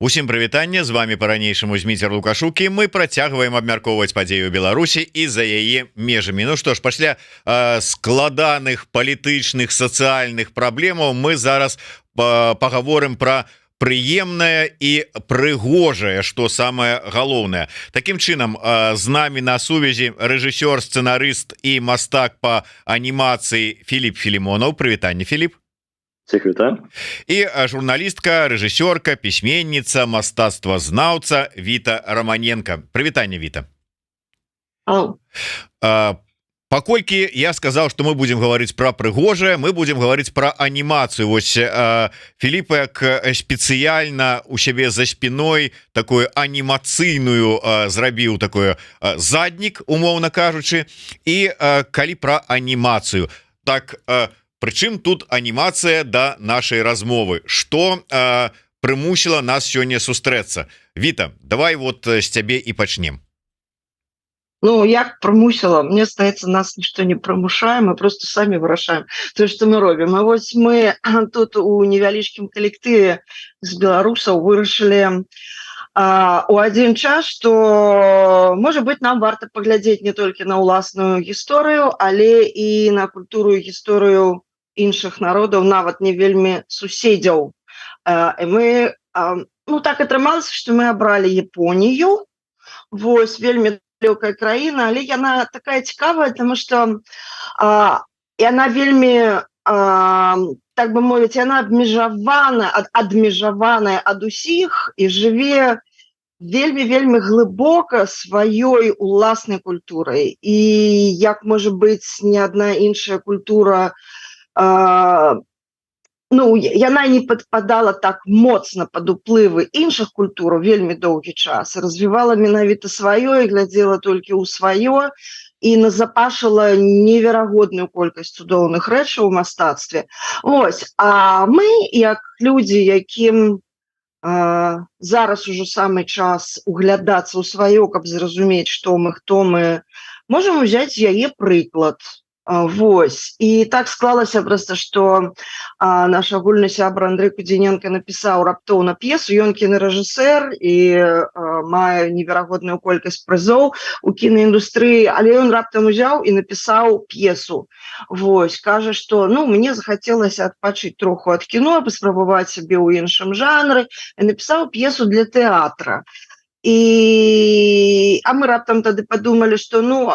Усім прывітанне, з вами по-ранейшаму Зміцер Лукашук, і мы працягваем абмяркоўваць падзею Беларусі і за яе межамі. Ну што ж, пасля складаных палітычных, сацыяльных праблемаў мы зараз паговорым пра прыемнае і прыгожае, што самае галоўнае. Такім чынам, з намі на сувязі рэжысёр, сцэнарыст і мастак па анімацыі Філіп Філімонаў. Прывітанне, Філіп. І журналістка, рэжысёрка, пісьменніца, мастацтвазнаўца Віта Романенко. Прывітанне, Віта. Паколькі я сказаў, што мы будзем гаварыць пра прыгожае, мы будзем гаварыць пра анімацыю. Вось Філіп як спецыяльна у сябе за спіной такую анімацыйную зрабіў такое заднік, умоўна кажучы, і калі пра анімацыю, так прычым тут анімацыя да нашай размовы, што прымусіла нас сёння сустрэцца. Віта, давай вот з цябе і пачнем. Ну, як прымусіла? Мне здаецца, нас нішто не прымушае, мы просто самі вырашаем тое, што мы робім. А вось мы тут у невялічкім калектыве з беларусаў вырашылі у адзін час, што, можа быць, нам варта паглядзець не толькі на ўласную гісторыю, але і на культуру і гісторыю іншых народаў, нават не вельмі суседзяў. І мы, ну, так атрымалася, што мы абралі Японію. Вось, вельмі далёкая краіна, але яна такая цікавая, таму што яна вельмі, так бы мовіць, яна адмежаваная ад усіх і жыве вельмі глыбока сваёй уласнай культурай. І як можа быць ні адна іншая культура, ну, яна не падпадала так моцна пад уплывы іншых культураў вельмі доўгі час, развівала менавіта сваё і глядзела толькі ў сваё, і назапашыла неверагодную колькасць цудоўных рэчаў у мастацтве. Вось, а мы, як людзі, якім зараз ужо самы час углядацца ў сваё, каб зразумець, што мы, хто мы, можам узяць яе прыклад. Вось, і так склалася проста, што наш агульны сябра Андрэй Кудзіненка напісаў раптоўна п'есу, ён кінарэжысэр і мае неверагодную колькасць прызоў у кінаіндустрыі, але ён раптам узяў і напісаў п'есу. Вось, кажа, што, ну, мне захацелася адпачыць троху ад кіно, паспрабаваць сябе ў іншым жанры, і напісаў п'есу для тэатра. А мы раптам тады падумалі, што, ну,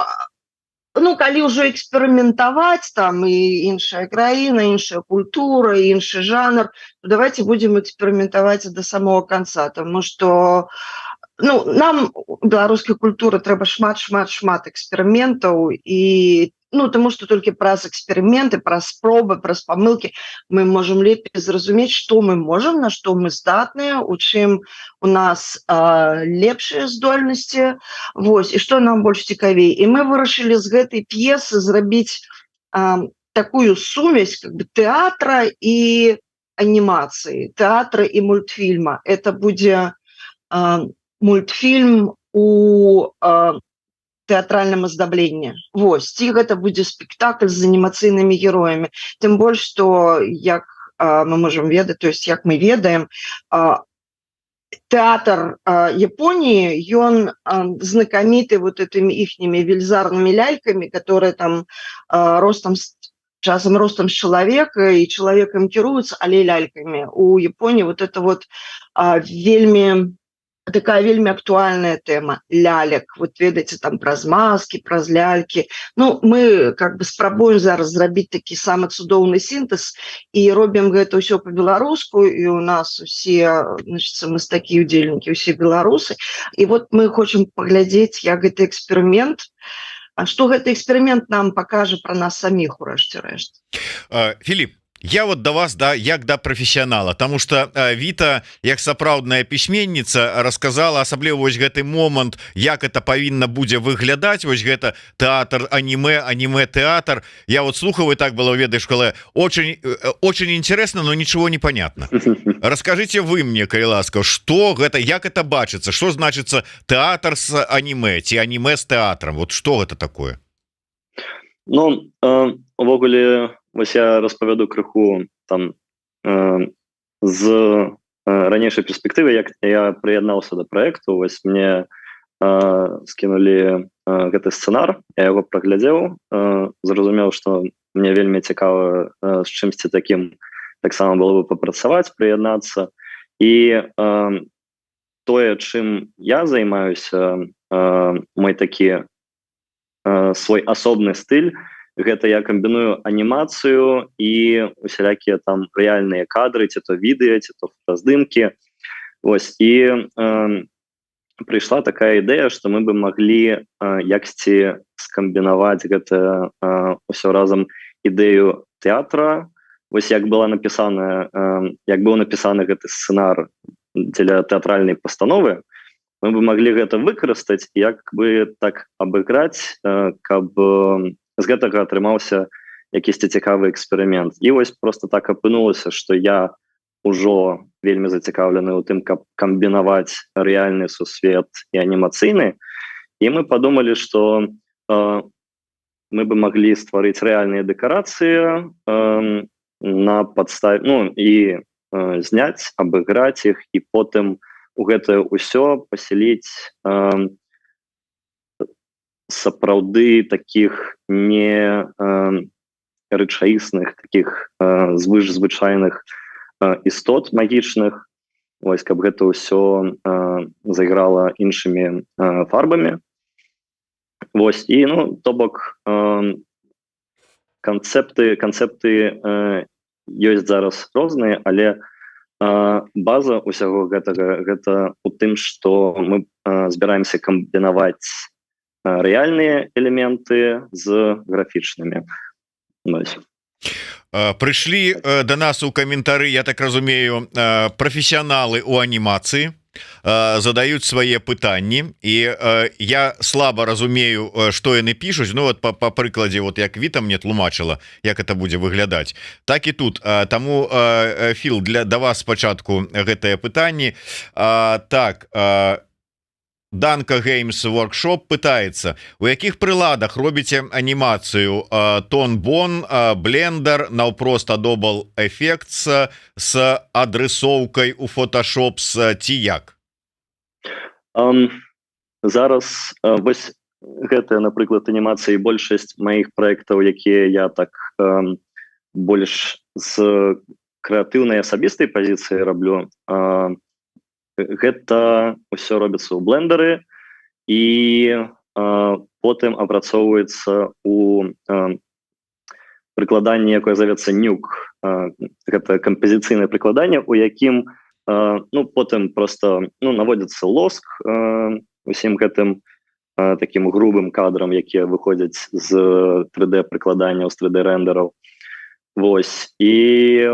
калі ўжо эксперыментаваць, там і іншая краіна, іншая культура, іншы жанр, то давайте будзем эксперыментаваць да самого канца, таму што, ну, нам у беларускай культуры трэба шмат эксперыментаў, і, ну, таму што толькі праз эксперыменты, праз спробы, праз памылкі мы можам лепей зразумець, што мы можам, на што мы здатныя, у чым у нас лепшыя здольнасці, вось, і што нам больш цікавей. І мы вырашылі з гэтай п'есы зрабіць такую сумесь, как бы, тэатра і анімацыі, тэатра і мультфільма. Это будзе мультфільм у тэатральным аздабленні. Вось, ці гэта будзе спектакль з анімацыйнымі героямі. Тым больш, што, як мы можам ведаць, то есть, як мы ведаем, тэатр Японіі, ён знакаміты вот этими іхнімі вельзарнымі лялькамі, которые там часам ростам з чалавека, і чалавекам кіруюцца, але лялькамі. У Японіі вот это вот такая вельмі актуальная тэма лялек. Вот ведаеце, там праз маскі, праз лялькі. Ну, мы как бы спрабуем зараз зрабіць такі самы цудоўны сінтэз і робім гэта ўсё па-беларуску, і у нас усе, значыцца, мастакі, удзельнікі, усе беларусы. І вот мы хочам паглядзець, як гэты эксперымент, што гэты эксперымент нам пакажа пра нас саміх, урэшце рэшт. Філіп, я вот до вас, да, як да професіянала, тому что Віта, як сапраўдная пісьменніца, рассказала асабліва вось гэты момант, як это павінна будзе выглядаць, вось гэта тэатр аніме тэатр. Я вот слухаў, и так было, ведаеш, коли очень интересно, но ничего не понятно. Расскажите вы мне, калі ласка, что гэта, як это бачыцца, что значится тэатр с аніме, ці аніме с тэатром, вот что гэта такое? Ну, увогуле, вось я распавяду крыху там з ранейшай перспектывы, як я прыяднаўся да праекту, вось мне скінулі гэты сцэнар, я яго праглядзеў, зразумеў, што мне вельмі цікава з чымсьці такім таксама было бы папрацаваць, прыяднацца. І тое, чым я займаюся, мой такі свой асобны стыль, гэта я камбіную анімацыю і усялякія там рэальныя кадры, ці то відэа, ці то фотаздымкі. Вось, і прыйшла такая ідэя, што мы бы маглі яксьці скамбінаваць гэта ўсё разам ідэю тэатра. Вось як быў напісаны гэты сцэнар дзеля тэатральнай пастановы, мы бы маглі гэта выкарыстаць, як бы так абыграць, каб з гэтага атрымаўся якісьці цікавы эксперымент. І вось просто так апынулася, што я ўжо вельмі зацікаўлены ў тым, каб камбінаваць рэальны сусвет і анімацыйны. І мы падумалі, што мы бы маглі стварыць рэальныя дэкарацыі на падставе, і зняць, абыграць іх, і потым у гэтае ўсё пасяліць сапраўды таких не рэчаісных, таких звычайных істот магічных, вось, каб гэта ўсё зайграла іншымі фарбамі. Вось, і, то бок, канцэпты ёсць зараз розныя, але база ўсяго гэтага гэта у тым, што мы збіраемся камбінаваць рэальныя элементы з графічнымі. Прыйшлі да нас у каментары, я так разумею, прафесіяналы ў анімацыі, задаюць свае пытанні, і я слаба разумею, што яны пішуць. Па прыкладзе, як Віта мне тлумачыла, як это будзе выглядаць, так і тут. Таму, Філ, да вас спачатку гэтыя пытанні. Так, Данка Геймс Workshop пытаецца, у якіх прыладах робіце анімацыю? Тон-бон, Blender, наўпрост Adobe Effects з адрысоўкай у Photoshop ці як? Зараз вось гэтая, напрыклад, анімацыя і большасць маіх праектаў, якія я так больш з крэатыўнай асабістай пазіцыі раблю, гэта ўсё робіцца ў блендеры і потым апрацоўваецца у прыкладанні, якое завецца Nuke. Гэта кампазіцыйнае прыкладанне, у якім потым просто наводзіцца лоск усім гэтым такім грубым кадрам, якія выходзяць з 3D прыкладанняў, з 3D рендераў. Вось, і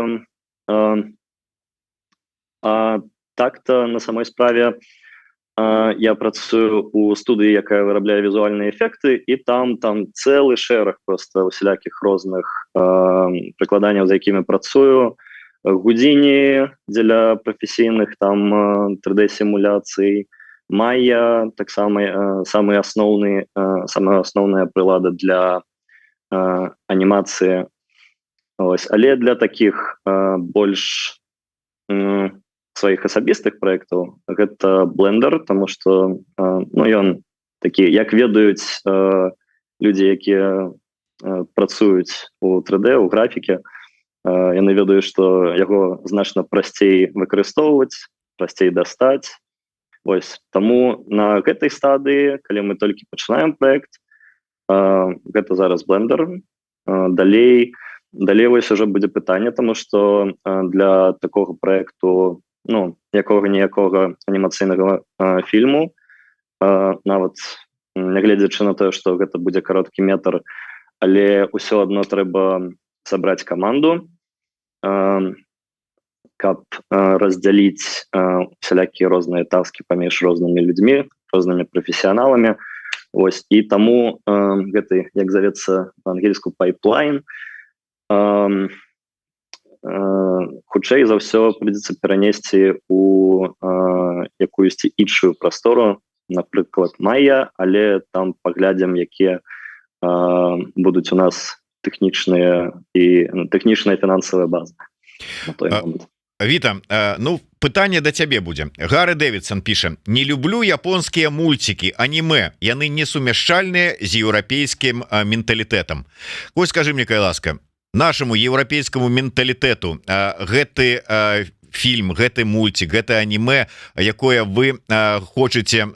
так-то на самой справе я працую у студыі, якая вырабляе візуальныя эфекты, і там цэлы шэраг просто усялякіх розных прыкладанняў, за якімі працую. Houdini дзеля прафесійных там 3D-сімуляцый, Maya таксама самая асноўная прылада для анімацыі. Але для таких больш сваіх асабістых праектаў гэта Blender, тому што ён такі, як ведаюць людзі, якія працуюць у 3D, у графіке, яны ведаюць, што яго значна прасцей выкарыстоўваць, прасцей дастаць. Вось, таму на гэтай стадыі, калі мы толькі пачынаем праект, гэта зараз Blender. Далей вось уже будзе пытанне, тому што для такога праекту, якога-ніякога анімацыйнага фільму, нават нягледзячы на тое, што гэта будзе кароткі метр, але ўсё адно трэба сабраць каманду, каб раздзяліць усялякія розныя таскі паміж рознымі людзьмі, рознымі прафесіяналамі. Вось, і таму гэты, як завецца па-ангельску, пайплайн, хутчэй за ўсё прыйдзецца перанесці у якуюсьці іншую прастору, напрыклад, Maya, але там паглядзім, якія будуць у нас тэхнічная і фінансавая база на той момант. Віта, ну пытанне да цябе будзе. Гары Дэвідсон піша: не люблю японскія мульцікі, анімэ, яны не сумяшчальныя з еўрапейскім менталітэтам. Вось скажи мне, кай ласка, нашаму еўрапейскаму менталітэту гэты фільм, гэты мульцік, гэта анімэ, якое вы хочаце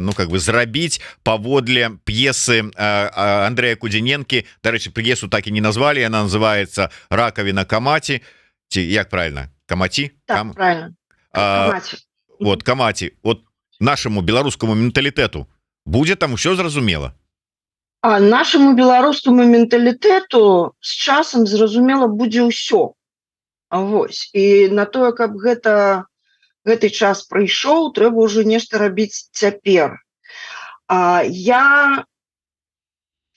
ну как бы зрабіць паводле п'есы Андрэя Кудзіненкі. Дарэчы, п'есу так і не назвалі, яна называется «Ракавіна Камаці», ці як правильно? Камаці? Так, правильно. Камаці. Вот, Камаці. Вот нашаму беларускаму менталітэту будзе там усё зразумела? А нашаму беларускаму менталітэту з часам зразумела будзе ўсё. Вось. І на тое, каб гэты час прыйшоў, трэба ўжо нешта рабіць цяпер. Я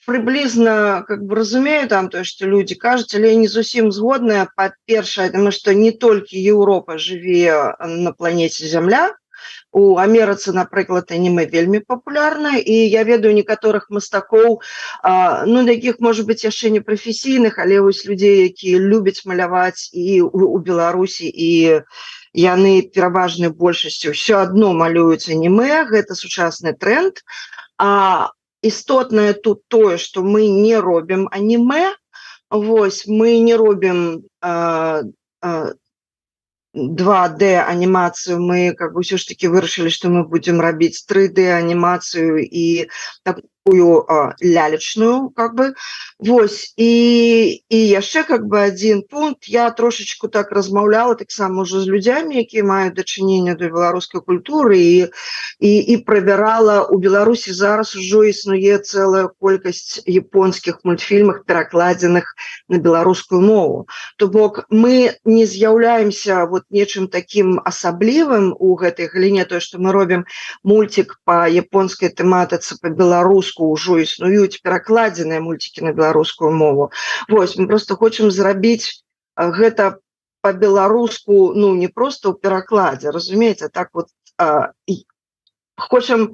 приблизно как бы разумею там то, что люди кажуць, але я не зусім згодная. Па-першае, тому што не толькі Еўропа жыве на планеце Зямля. У Амерыцы, напрыклад, анімэ вельмі папулярна, і я ведаю некаторых мастакоў, ну, такіх, можа быць, яшчэ не прафесійных, але вось людзей, якія любяць маляваць і у Беларусі, і яны пераважнай большасцю ўсё адно малююць анімэ, гэта сучасны тренд. Істотнае тут тое, што мы не робім анімэ, вось, мы не робім 2D анімацыю, мы как бы ўсё ж таки вырашылі, што мы будзем рабіць 3D анімацыю і такую лялечную, как бы, вось, і яшчэ как бы один пункт, я трошечку так размаўляла таксама ўжо з людзямі, якія маюць дачыненне да беларускай культуры, і правярала, у Беларусі зараз ужо існуе цэлая колькасць японскіх мультфільмаў, перакладзеных на беларускую мову. То бок мы не з'яўляемся вот нечым таким асаблівым у гэтай галіне, то, што мы робім мультик па японскай тэматыцы, па-беларуску ўжо існуюць перакладзеныя мультики на беларускую мову. Вось, мы просто хочам зрабіць гэта па-беларуску, ну, не просто ў перакладзе, разумееце, так вот хочам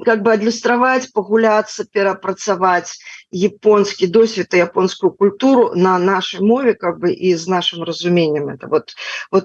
как бы адлюстраваць, пагуляцца, перапрацаваць японскі досвед і японскую культуру на нашай мове, как бы, і з нашым разуменнем. Это вот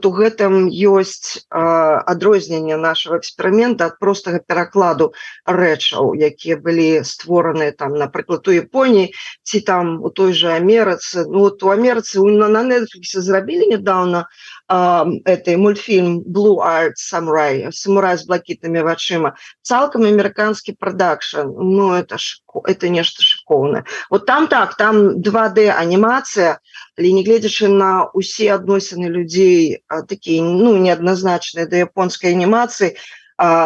у гэтым ёсць адрозненне нашего эксперымента ад простага перакладу рэчаў, якія былі створаны там, напрыклад, у Японіі ці там у той же Амерыцы. Ну вот у Амерыцы на Netflix зрабілі нядаўна этой мультфільм Blue-Eyed Samurai, самурай з блакітнымі вачыма, цалкам амерыканскі прадакшн. Ну это нешта шыкоўнае. Вот там так, там 2D анімацыя, але не гледзячы на усе адносіны людзей такія, ну, неадназначныя да японскай анімацыі,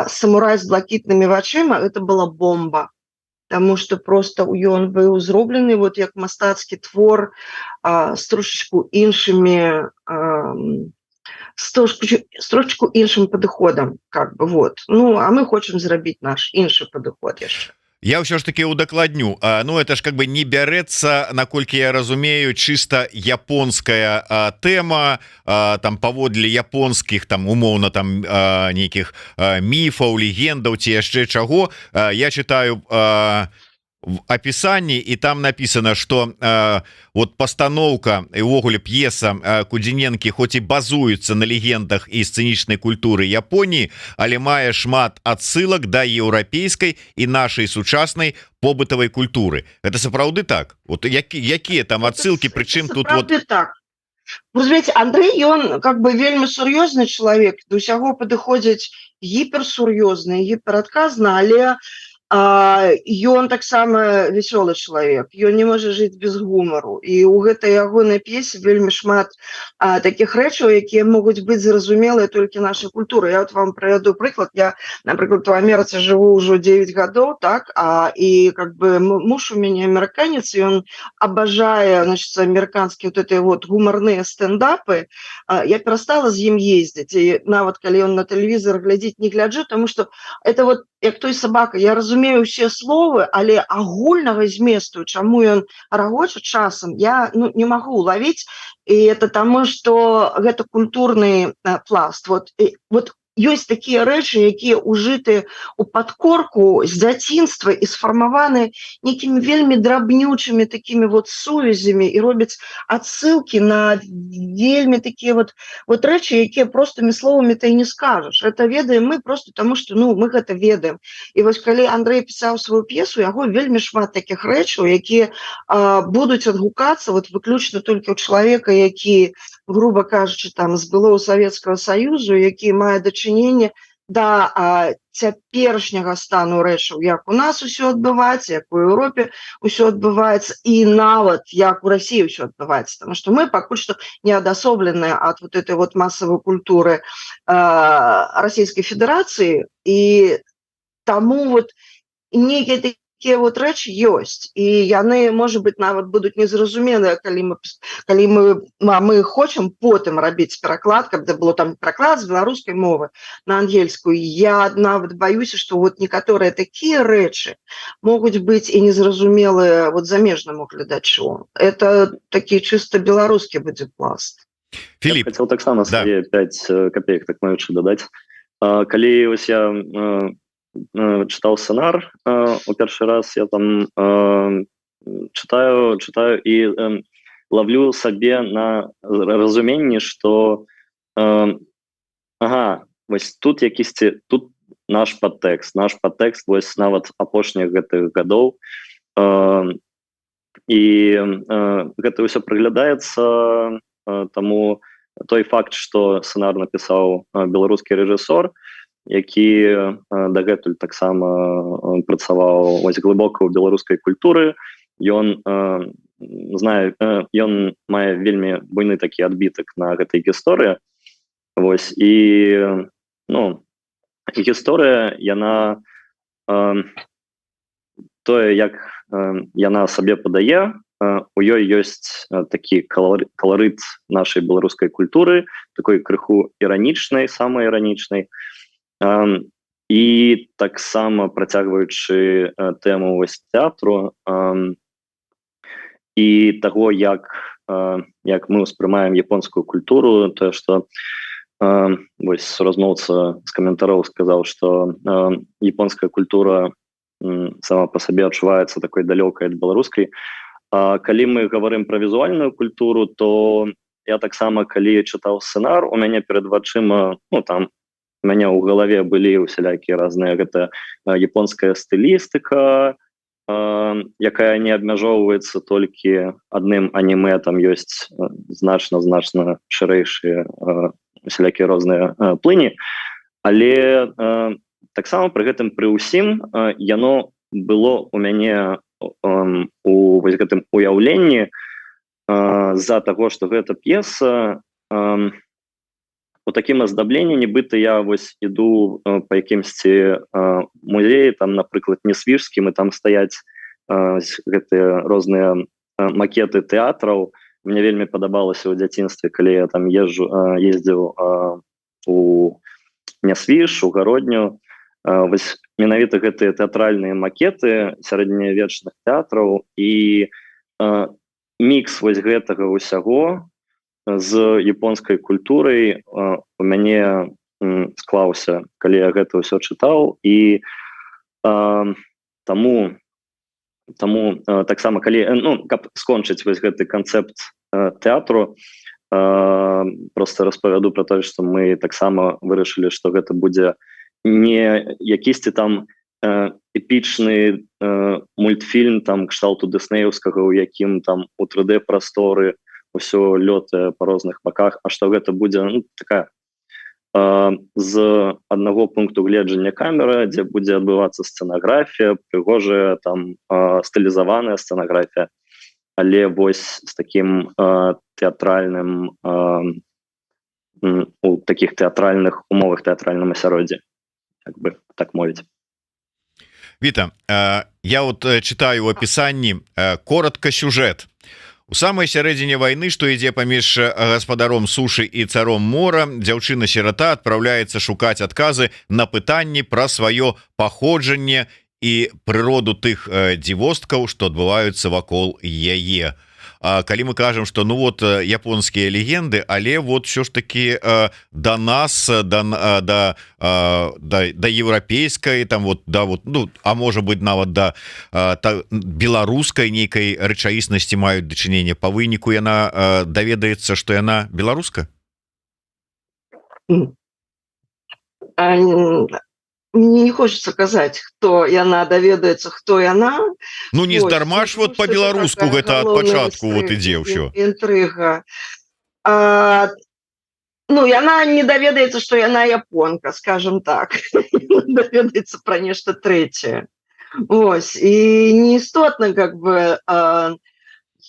самурай з блакітнымі вачыма это была бомба. Таму што просто ён быў зроблены вот як мастацкі твор з трошечку іншымі з трошечку іншым падыходам, как бы, вот. Ну, а мы хочам зрабіць наш іншы падыход яшчэ. Я ўсё ж таки удакладню, ну это ж как бы не бярэцца, наколькі я разумею, чыста японская тэма, там паводле японскіх там умоўна там нейкіх міфаў, легендаў ці яшчэ чаго. Я читаю в описании, и там написано, что вот постановка и увогуле пьеса Кудзіненкі хоть и базуется на легендах и сценічнай культуры Японии, але мае шмат отсылок да еўрапейскай и нашей сучаснай побытовой культуры. Это сапраўды так? Вот якія там отсылки, причым тут вот... Так. Разумееце, Андрей, он как бы вельмі сур'ёзны чалавек, да ўсяго падыходзіць гіперсур'ёзна, гіперадказна, але ён таксама вясёлы чалавек, ён не можа жыць без гумару, і ў гэтай ягонай п'есе вельмі шмат такіх рэчаў, якія могуць быць зразумелыя толькі нашай культуры. Я вот вам прывяду прыклад. Я, напрыклад, у Амерыцы жыву ўжо 9 гадоў, так, і как бы муж у мяне амерыканец, і ён абажае, значит, амерыканскія вот эти вот гумарныя стендапы. Я перастала з ім ездзіць, і нават калі ён на тэлевізор глядзіць, не гляджу, тому што это вот як той сабака, я разумею ўсе словы, але агульнага зместу, чаму ён рагоча часам, я не магу улавіць, і это таму, што гэта культурны пласт. Вот ёсць такія рэчы, якія ўжыты ў падкорку з дзяцінства і сфармаваны нейкімі вельмі драбнючымі такімі вот сувязямі і робяць адсылкі на вельмі такія вот рэчы, якія простымі словамі ты не скажаш. Это ведаем мы просто таму, што мы гэта ведаем. І вось калі Андрэй пісаў сваю п'есу, яго вельмі шмат такіх рэчаў, якія будуць адгукацца вот выключна толькі ў чалавека, які, грубо кажучы, там з былого Савецкага Саюзу, які мае дачыненне да цяперашняга стану рэчаў, як у нас усё адбываецца, як у Еўропе усё адбываецца, і нават як у Расіі ўсё адбываецца. Таму што мы пакуль што не адасобленыя ад вот этой вот масавай культуры Расійскай Федэрацыі, і таму вот нейкія такія вот рэчы ёсць, і яны, можа быць, нават будуць незразумелыя, калі мы хочам потым рабіць пераклад, каб было там пераклад з беларускай мовы на ангельскую. Я нават баюся, што вот некаторыя такія рэчы могуць быць і незразумелыя вот замежнаму гледачу. Это такі чыста беларускі будзе пласт. Філіп, я хотел таксама свае 5 копеек, так маючы, дадаць. Калі вось я чытаў сцэнар у першы раз, я там чытаю і ловлю сабе на разуменні, што вось тут якісьці, тут наш падтэкст вось нават апошніх гэтых гадоў, і гэта ўсё прыглядаецца. Таму той факт, што сцэнар напісаў беларускі рэжысёр, які дагэтуль таксама працаваў вось глыбока ў беларускай культуры, ён мае вельмі буйны такі адбітак на гэтай гісторыі. Вось, і гісторыя, яна тое, як яна сабе падае, у ёй ёсць такі каларыт нашай беларускай культуры, такой крыху іранічнай, самай іранічнай. І таксама працягваючы тэму вось тэатру і таго, як мы ўспрымаем японскую культуру, тое, што вось размоўца з каментароў сказаў, што японская культура сама па сабе адчуваецца такой далёкай ад беларускай. Калі мы гаварым пра візуальную культуру, то я таксама, калі чытаў сцэнар, у мяне перад вачыма, там у мяне ў галаве былі ўсялякія разныя, гэта японская стылістыка, якая не абмяжоўваецца толькі адным анімэ, там ёсць значна шырэйшыя усялякія розныя плыні, але таксама пры гэтым пры ўсім яно было у мяне у вось гэтым уяўленні з-за таго, што гэта п'еса у такім аздабленні, нібыта я вось іду па якімсьці музеі, там, напрыклад, Несвіжскім, і там стаяць гэтыя розныя макеты тэатраў. Мне вельмі падабалася ў дзяцінстве, калі я там ездзіў у Несвіж, у Гародню. Вось менавіта гэтыя тэатральныя макеты сярэднявечных тэатраў, і мікс вось гэтага ўсяго з японскай культурай у мяне склаўся, калі я гэта ўсё чытаў. І таму таксама, калі каб скончыць вось гэты канцэпт тэатру, просто распавяду пра тое, што мы таксама вырашылі, што гэта будзе не якісьці там эпічны мультфільм там кшталту дыснеўскага, у якім там у 3D прасторы ўсё лётае па розных баках, а што гэта будзе такая з аднаго пункту гледжання камера, дзе будзе адбывацца сцэнаграфія, прыгожая там стылізаваная сцэнаграфія, але вось з такім тэатральным, у такіх тэатральных умовах, тэатральным асяроддзі, як бы так мовіць. Віта, я вот читаю в описании коротко сюжет. У самой сярэдзіне войны, што ідзе паміж гаспадаром сушы і царом мора, дзяўчына-сірата адпраўляецца шукаць адказы на пытанні пра сваё паходжанне і прыроду тых дзівосткаў, што адбываюцца вакол яе. калі мы кажам что ну вот японскія легенды але вот все ж таки до нас да еўрапейскай там вот да вот ну а можа быть нават да беларускай нейкай рэчаіснасці маюць дачыненне по выніку яна даведаецца что яна беларуска. Мне не хочется сказать, кто яна даведаецца, хто яна. Ну не здарма ж вот по-беларуску гэта ад пачатку вот ідзе ўсё. Інтрыга. Ну, яна не даведаецца, што яна японка, скажем так. Даведаецца пра нешта трэцяе. Ось. І неістотна, как бы,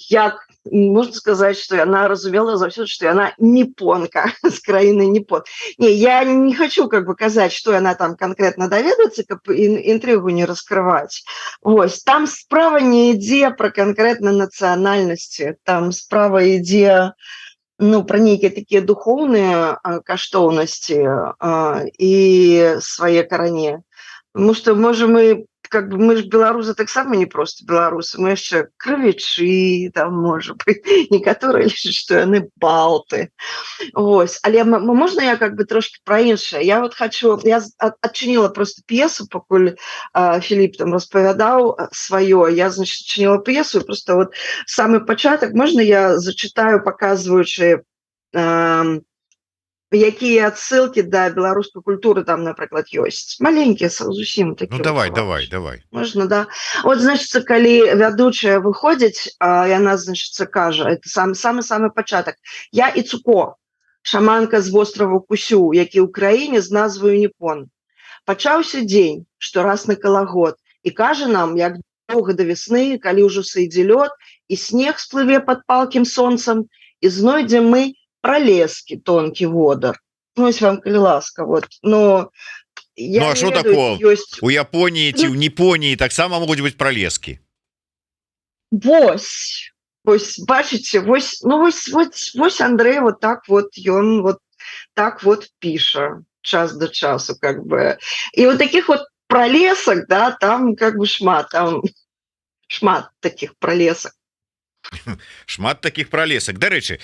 як можно сказать, что она разумела заўсёды, что она непонка с краіны непон. Не, я не хочу как бы казаць, что она там конкретно даведаецца, каб интригу не раскрывать. Ось, там справа не ідзе про конкретно нацыянальнасці, там справа ідзе ну, про нейкія такія духоўныя каштоўнасці і свае каране. Потому что можем мы как бы мы ж беларусы таксама не просто беларусы, мы яшчэ крывічы там можа быть некаторыя лічаць, што яны балты. Ось, але можна я как бы трошки про іншае. Я вот хочу, я адчынила просто п'есу, пакуль Філіп там распавядаў сваё, я значит адчынила п'есу, просто вот самы пачатак можна я зачитаю, показваючы якія адсылкі да беларускай культуры там, напрыклад, ёсць. Маленькія зусім такія. Ну давай. Можна, да. Вот, значит, калі вядучая выходзіць, яна, значит, кажа, это самы пачатак. Я Іцуко, шаманка з востраву Кусю, які ў краіне з назваю Ніпон. Пачаўся дзень, што раз на калагод, і кажа нам, як доўга да весны, калі ўжо сыйдзе лёд, і снег сплыве пад палкім сонцам, і знойдзем мы пролески тонкий водар. Ну, если вам, коли ласка, вот. Но я ну, а что такое? Есть... У Японии, ну, в Японии так само могут быть пролески. Вось, бачите, вось Андрей вот так вот, он вот так вот пише час до часу, как бы. И вот таких вот пролесок, да, там как бы шмат таких пролесок. Шмат таких пролесак. Дарэчы,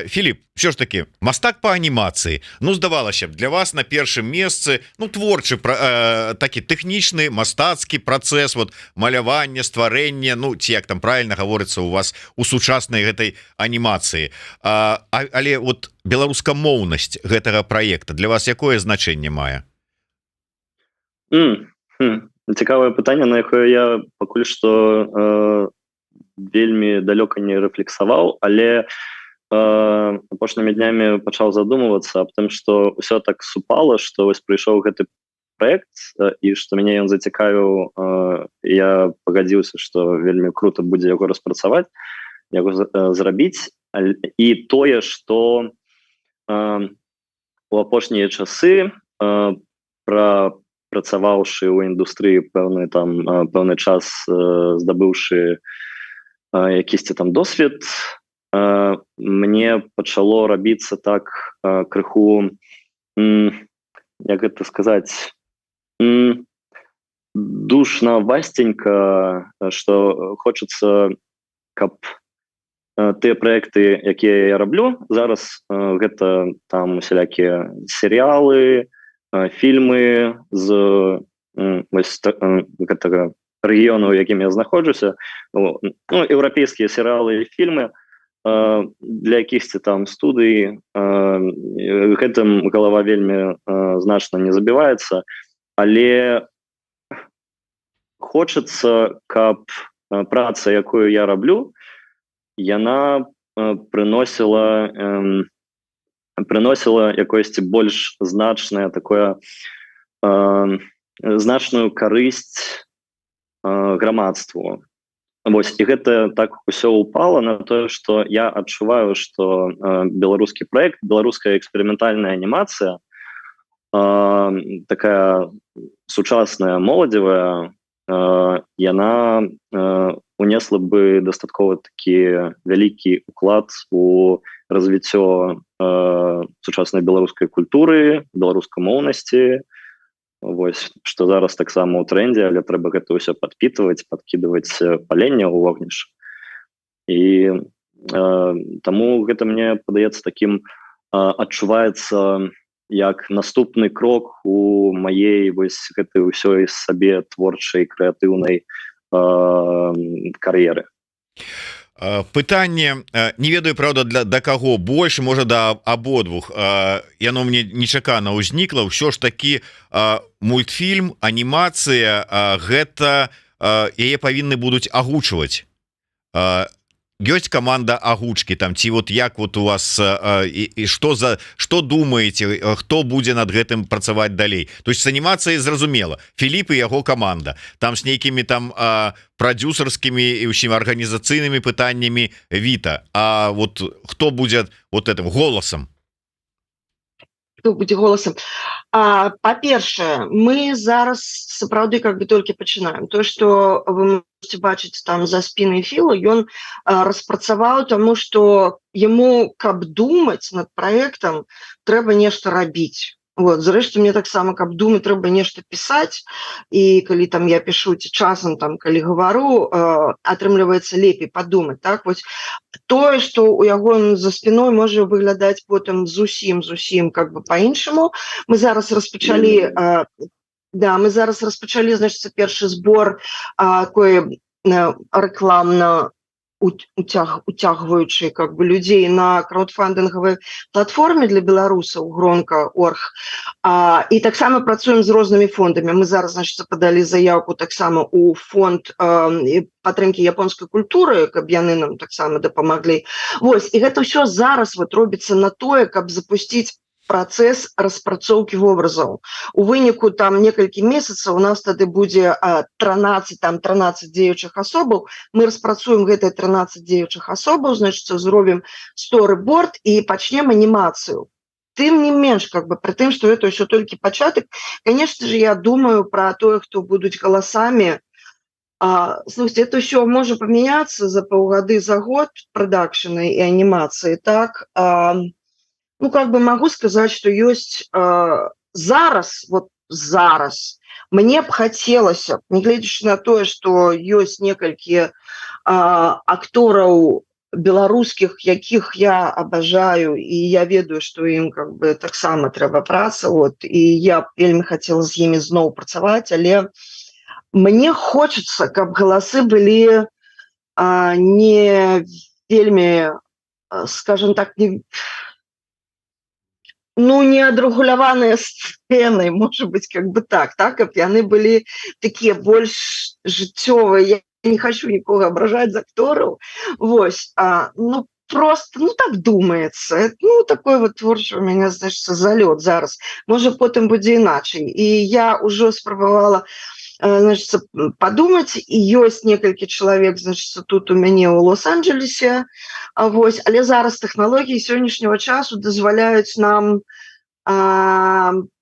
Філіп, що ж таки мастак по анімацыі, ну здавалася б для вас на першым месцы ну творчы такі тэхнічны мастацкі працэс вот малявання, стварэння, ну ці як там правильно гаворыцца у вас у сучаснай гэтай анімацыі, але вот беларускамоўнасць гэтага праекта для вас якое значэнне мае? Цікавае пытанне, на якое я пакуль што вельмі далёка не рэфлексаваў, але апошнімі днямі пачаў задумвацца аб тым, што ўсё так супала, што вось прыйшоў гэты праект і што мяне ён зацікавіў, я пагадзіўся, што вельмі круто будзе яго распрацаваць, яго зрабіць. І тое, што у апошнія часы працаваўшы ў індустрыі пэўны час, здабыўшы якісьці там досвед, мне пачало рабіцца так крыху, як гэта сказаць, душна васценька, што хочацца, каб тыя праекты, якія я раблю зараз, гэта там усялякія серыялы, фільмы з гэтага рэгіёну, у якім я знаходжуся, ну, еўрапейскія серыялы і фільмы для якіхсьці там студый, гэтым галава вельмі значна не забіваецца, але хочацца, каб праца, якую я раблю, яна прыносіла якоюсьці больш значнае такое значную карысць грамадству. Вось, і гэта так усё упала на тое, што я адчуваю, што беларускі праект, беларуская эксперыментальная анімацыя, такая сучасная, моладзевая, яна унесла бы дастаткова такі вялікі уклад у развіццё сучаснай беларускай культуры, беларускамоўнасці. Вось, што зараз таксама ў трендзе, але трэба гэта ўсё падпітваць, падкідваць паленне ў вогнішча. і таму гэта мне падаецца такім адчуваецца як наступны крок у маей вось гэтай ўсёй сабе творчай крэатыўнай кар'еры. Пытанне не ведаю, правда, да каго больш, можа да абодвух, яно мне нечакана ўзнікла. Ўсё ж такі мультфільм, анімацыя, гэта яе павінны будуць агучваць. Ёсць каманда агучкі там, ці вот як вот у вас і што думаеце, хто будзе над гэтым працаваць далей? То есть с анімацыяй зразумела, Філіп і яго каманда, там з нейкімі там прадзюсарскімі і ўсім арганізацыйнымі пытаннямі Віта, а вот хто будзе вот этим голасам? Хто будзе голасам? Па-першае, мы зараз сапраўды как бы толькі пачынаем. То, што вы можете бачыць там за спінай Філа, ён распрацаваў, таму што яму, каб думаць над праектам, трэба нешта рабіць. Вот, зрэшты, мне таксама, каб думаць, трэба нешта пісаць, і калі там я пішу, ці часам там, калі гавару, атрымліваецца лепей падумаць, так? Вось тое, што ў яго за спіной можа выглядаць потым зусім как бы па-іншаму. Мы зараз распачалі, значыць, першы збор такой рэкламна уцягваючы как бы людзей на краудфандынгавай платформе для беларусаў Громко.орг. І таксама працуем з рознымі фондамі. Мы зараз, значыць, падалі заявку таксама ў фонд падтрымкі японскай культуры, каб яны нам таксама дапамаглі. Вось, і гэта ўсё зараз вот робіцца на тое, каб запусціць працэс распрацоўкі вобразаў. У выніку там некалькі месяцаў у нас тады будзе 13 дзеючых асобаў. Мы распрацуем гэтыя 13 дзеючых асобаў, значыць, зробім сторыборд і пачнем анімацыю. Тым не менш, как бы, пры тым, што гэта ўсё толькі пачатак, конечно же, я думаю пра тое, хто будуць галасамі. Слушайте, это ўсё можа памяняцца за паўгады, за год прадакшана і анімацыі, так? Ну, как бы могу сказать, что есть зараз, вот зараз, мне б хацелася, нягледзячы на тое, што ёсць некалькі актораў беларускіх, якіх я абажаю, і я ведаю, што ім как бы таксама трэба праца, вот, і я вельмі хацела з імі зноў працаваць, але мне хочацца, каб галасы былі не вельмі, скажем так, не адрэгуляваныя сцэны, можа быць, как бы так, каб яны былі такія больш жыццёвыя. Я не хочу нікога абражаць з актораў. Вось, просто, так думаецца. Такой вот творчы у мяне, значыць, залёт зараз. Можа, потым будзе іначай. І я ўжо спрабавала, значыць, падумаць, і ёсць некалькі чалавек, значыць, тут у мяне ў Лос-Анджелесе, вось, але зараз тэхналогіі сённяшняга часу дазваляюць нам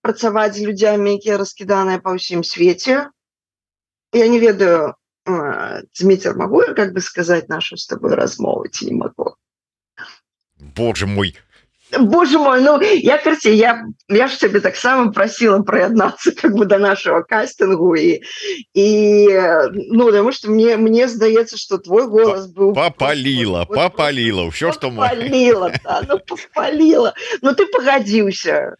працаваць з людзямі, якія раскіданыя па ўсім свеце. Я не ведаю, Дміцер, магу я как бы сказаць нашу з табой размову, ці не магу? Боже мой, я ж тебе таксама просила приєднатися как бы до нашего кастингу и потому что мне здаецца, что твой голос был попалила, все, что попалила, попалила. Ты погодился.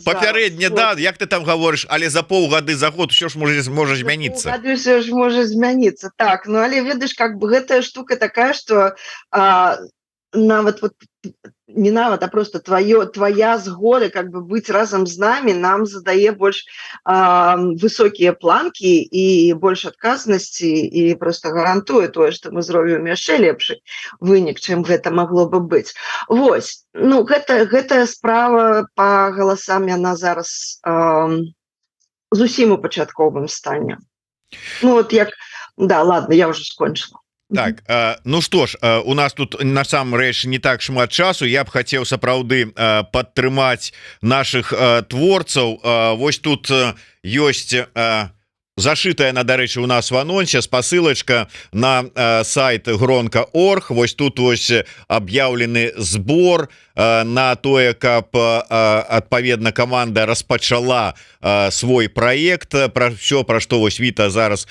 Папярэдне, да, як ты там говоришь, але за полгады, за год все ж можа змяніцца. Все ж можа змяніцца. Так, але ведаеш, как бы гэтая штука такая, что нават вот не нават, а просто твоя згода как бы быть разом з нами нам задае больш высокія планкі і больш адказнасці і просто гарантуе тое, што мы зробім яшчэ лепшы вынік, чым гэта магло бы быць. Вось, гэтая справа па галасам яна зараз зусім у пачатковым стане. Ладно, я уже скончыла. Так, ну што ж, у нас тут насамрэч не так шмат часу. Я б хацеў сапраўды падтрымаць нашых творцаў. Вось тут ёсць зашитая на, дарэчы, у нас в анонсе спасылочка на сайт гронка.орг. Вось тут вось аб'яўлены збор на тое, каб адпаведна каманда распачала свой проект, про все, про што вось Віта зараз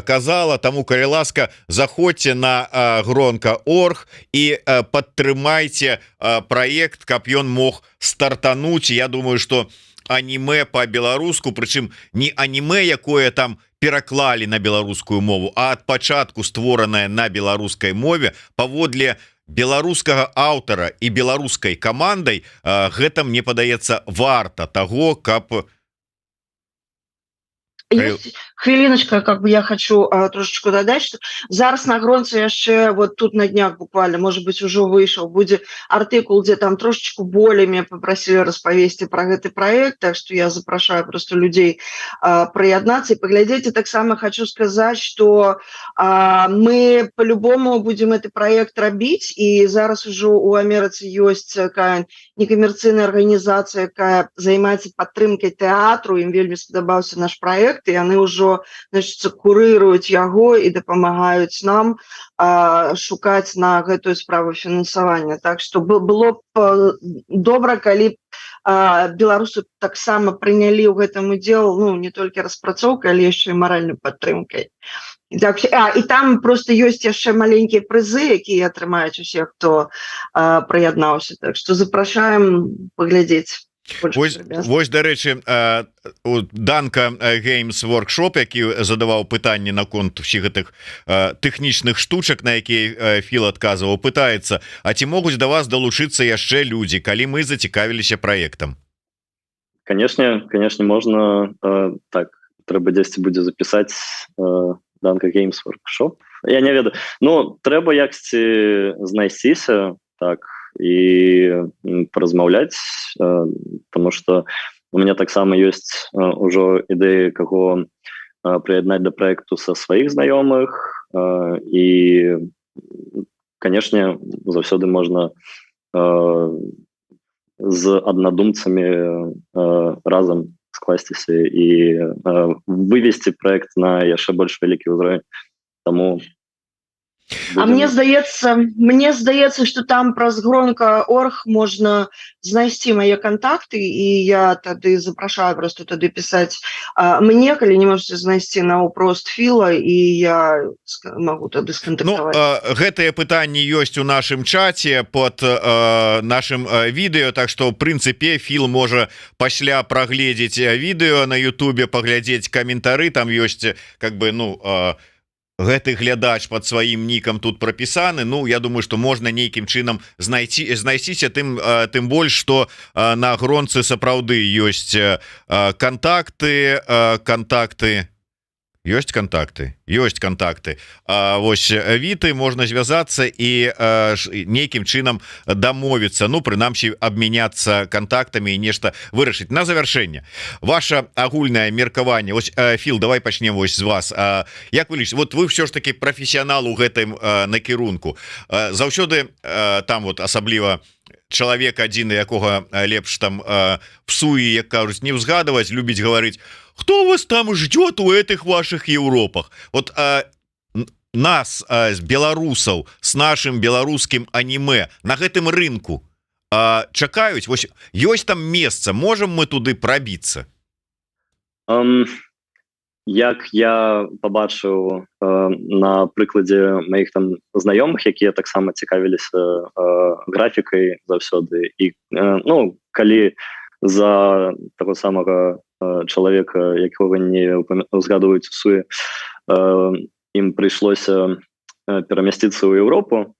казала. Таму, калі ласка, заходзьце на гронка.орг і падтрымайце проект, каб ён мог стартануть. Я думаю, что аніме по-беларуску, прычым не аніме, якое там пераклалі на беларускую мову, а ад пачатку створанае на беларускай мове паводле беларускага аўтара і беларускай камандай, гэта, мне падаецца, варта таго, каб... Есть хвилиночка, как бы я хочу трошечку додать, что зараз на гронце яшчэ вот тут на днях буквально, может быть, уже вышел, будет артикул, где там трошечку более меня попросили распавесці про гэты проект, так что я запрашаю просто людей прияднацца и поглядеть. И так само хочу сказать, что мы по-любому будем этот проект рабіць, и зараз уже у Амерыцы есть такая некоммерцыйная организация, якая займаецца падтрымкай тэатру, им вельмі спадабаўся наш проект, і яны ўжо, значит, курыруюць яго і дапамагаюць нам шукаць на гэтую справу фінансавання. Так что было б добра, калі беларусы таксама прынялі ў гэтым удзел, ну, не толькі распрацоўкай, але яшчэ і маральнай падтрымкай. І там просто ёсць яшчэ маленькія прызы, якія атрымаюць усе, хто прыяднаўся. Так что запрашаем паглядзець. Вось, дарэчы, Данка Games Workshop, які задаваў пытанне наконт усіх гэтых тэхнічных штучак, на якія Філ адказваў, пытаецца: а ці могуць да вас далучыцца яшчэ людзі, калі мы зацікавіліся праектам? Конечно, можна. Так, трэба дзесьці будзе запісаць Данка Games Workshop. Я не ведаю. Ну, трэба яксьці знайсціся, так, и поразмаўляць, потому что у меня таксама ёсць ужо ідэі, каго прыяднаць да праекту са сваіх знаёмых, і, канешне, заўсёды можна з аднадумцамі разам скласціся і вывесці праект на яшчэ больш вялікі ўзровень. Таму мне здаецца, что там праз гронка.орг можна знайсці мае контакты, і я тады запрашаю просто тады пісаць мне, калі не можете знайсці наўпрост Філа, і я могу тады скантактаваць. Ну, гэтае пытанне ёсць у нашым чаце под нашим відэо, так что в прынцыпе Філ можа пасля прагледзець відэо на Ютубе, паглядзець каментары, там ёсць, как бы, ну, гэты глядач под сваім нікам тут прапісаны. Ну, я думаю, что можна нейкім чынам знайсціся, тым больш, что на гронцы сапраўды ёсць контакты. Ёсць контакты. Вось Віты можна звязацца і нейкім чынам дамовіцца, ну, прынамсі, абмяняцца контактамі і нешта вырашыць. На завяршэнне, ваша агульнае меркаванне. Вось, Філ, давай пачнем вось з вас. Як вы лічыце, вот вы ўсё ж таки прафесіянал у гэтым накірунку. Заўсёды там вот асабліва чалавек адзін, якога лепш там псуе, як кажуць, не ўзгадаваць, любіць гаварыць: кто вас там ждет у этих ваших Европах? Вот нас, беларусаў, с нашим беларускім аніме на гэтым рынку чакаюць? Вось, ёсць там месца, можем мы туды прабіцца? Як я побачыў на прыкладзе маіх там знаёмых, якія таксама цікавіліся графікай заўсёды, і, ну, калі за таго самага чалавека, якога не узгадваюць у суе, ім прыйшлося перамясціцца ў Еўропу,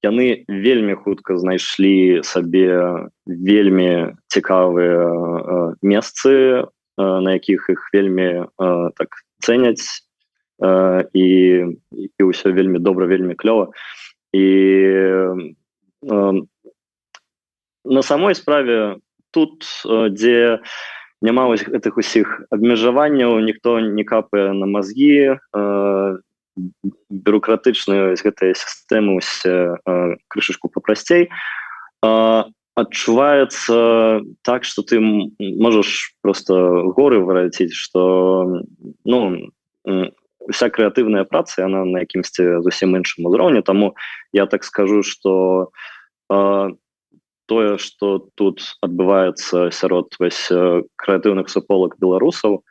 яны вельмі хутка знайшлі сабе вельмі цікавыя месцы, на якіх іх вельмі так цэняць, і ўсё вельмі добра, вельмі клёва. І на самой справе тут, дзе няма вось гэтых усіх абмежаванняў, ніхто не капае на мазгі, бюрократычныя гэтыя сістэмы усе крышачку папрасцей, адчуваецца так, что ты можаш просто горы вараціць, что, ну, вся крэатыўная праца яна на якімсьці зусім іншым узроўні, таму я так скажу, што тое, што тут адбываецца сярод крэатыўных суполак беларусаў,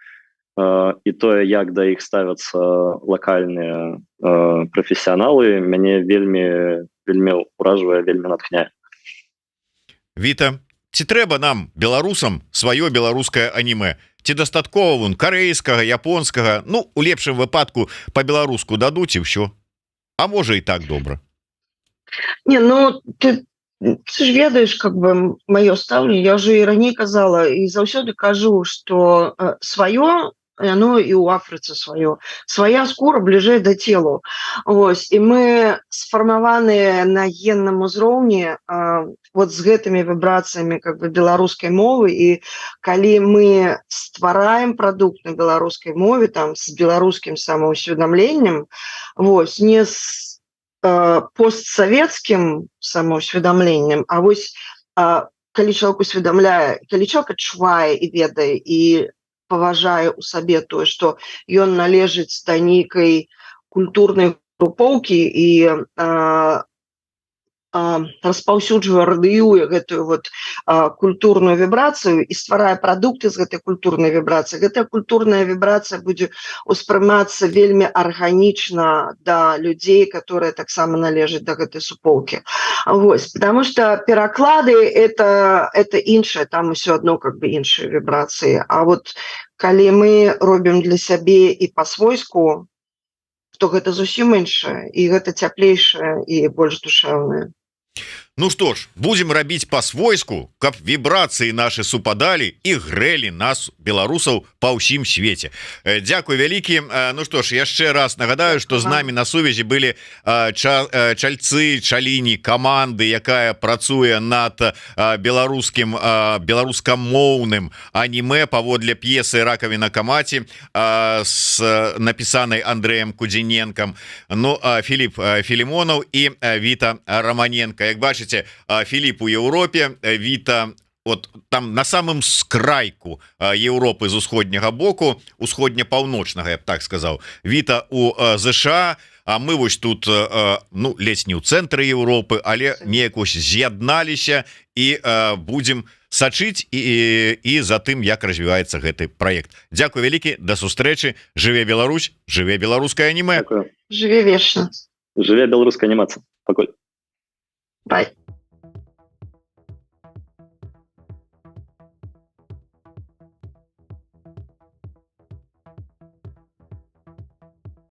і тое, як да іх ставяцца лакальныя прафесіяналы, мяне вельмі ўражвае, вельмі натхняе. Віта, ці трэба нам, беларусам, сваё беларускае анімэ? Ці дастаткова вон карэйскага, японскага, ну, у лепшым выпадку па-беларуску дадуць і ўсё. А можа і так добра. Не, ну, ты ж ведаеш, как бы, маё стаўленне, я уже і раней казала, і заўсёды кажу, што сваё, яно і ў Афрыцы сваё. Свая скура бліжэй да целу. Вось. І мы сфармаваныя на генным узроўні вот з гэтымі вібрацыямі как бы беларускай мовы, і калі мы ствараем прадукт на беларускай мове, там, з беларускім самаўсведамленнем, вось, не з постсавецкім самаўсведамленнем, а вось калі чалавек усведамляе, калі чалавек адчувае і ведае, і паважае ў сабе тое, што ён належыць да нейкай культурнай групоўкі і распаўсюджвае, радыюе гэтую вот культурную вібрацыю і стварае прадукты з гэтай культурнай вібрацыі. Гэтая культурная вібрацыя будзе ўспрымацца вельмі арганічна да людзей, которые таксама належаць да гэтай суполкі. Вось, потому что пераклады это іншае, там усё адно как бы іншыя вібрацыі. А вот калі мы робім для сябе і па-свойску, то гэта зусім іншае, і гэта цяплейшае і больш душэўнае. Ну што ж, будзем рабіць па-свойску, каб вібрацыі нашы супадалі і грэлі нас, беларусаў, па ўсім свеце. Дзякуй вялікі. Ну што ж, яшчэ раз нагадаю, што з намі на сувязі былі чальцы, чаліні, каманды, якая працуе над беларускамоўным анімэ паводле п'есы «Ракавіна Камаці» з напісанай Андрэем Кудзіненкам. Ну, Філіп Філімонаў і Віта Романенко. Як бачыце, Філіп у Еўропе, Віта от там на самым скрайку Еўропы з усходняга боку, усходня-паўночнага, я б так сказаў. Віта у ЗША, а мы вось тут, ну, ледзь не ў цэнтры Еўропы, але неяк вось з'ядналіся і будзем сачыць і за тым, як развіваецца гэты праект. Дзякуй вялікі, да сустрэчы. Жыве Беларусь, жыве беларускае анімэ. Жыве вечна. Жыве беларуская анімацыя. Пакуль. Bye.